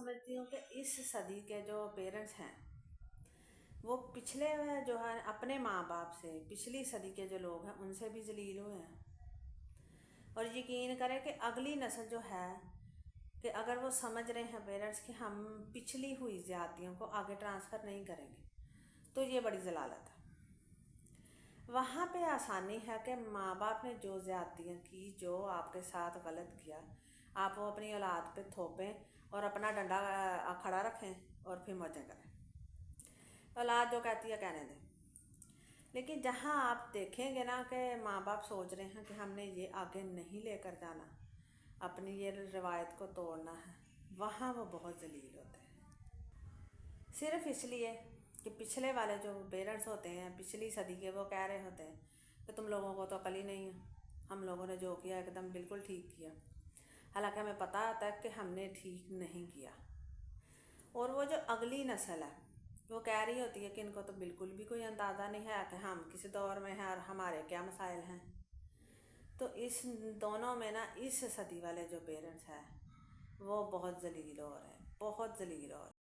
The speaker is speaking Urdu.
سمجھتی ہوں کہ اس صدی کے جو پیرنٹس ہیں وہ پچھلے جو ہے اپنے ماں باپ سے، پچھلی صدی کے جو لوگ ہیں ان سے بھی ذلیل ہوئے ہیں، اور یقین کریں کہ اگلی نسل جو ہے کہ اگر وہ سمجھ رہے ہیں پیرنٹس کہ ہم پچھلی ہوئی زیادتیوں کو آگے ٹرانسفر نہیں کریں گے تو یہ بڑی ضلالت ہے۔ وہاں پہ آسانی ہے کہ ماں باپ نے جو زیادتیاں کی، جو آپ کے ساتھ غلط کیا، آپ وہ اپنی اولاد پہ تھوپیں اور اپنا ڈنڈا کھڑا رکھیں اور پھر موجیں کریں، اولاد جو کہتی ہے کہنے دیں۔ لیکن جہاں آپ دیکھیں گے نا کہ ماں باپ سوچ رہے ہیں کہ ہم نے یہ آگے نہیں لے کر جانا، اپنی یہ روایت کو توڑنا ہے، وہاں وہ بہت ذلیل ہوتے ہیں، صرف اس لیے کہ پچھلے والے جو پیرنٹس ہوتے ہیں پچھلی صدی کے، وہ کہہ رہے ہوتے ہیں کہ تم لوگوں کو تو عقل ہی نہیں ہے، ہم لوگوں نے جو کیا ایک دم بالکل ٹھیک کیا، حالانکہ ہمیں پتہ ہوتا ہے کہ ہم نے ٹھیک نہیں کیا۔ اور وہ جو اگلی نسل ہے وہ کہہ رہی ہوتی ہے کہ ان کو تو بالکل بھی کوئی اندازہ نہیں ہے کہ ہم کس دور میں ہیں اور ہمارے کیا مسائل ہیں۔ تو اس دونوں میں نا اس صدی والے جو پیرنٹس ہیں وہ بہت ذلیل ہو رہے ہیں، بہت ذلیل ہو رہے ہیں۔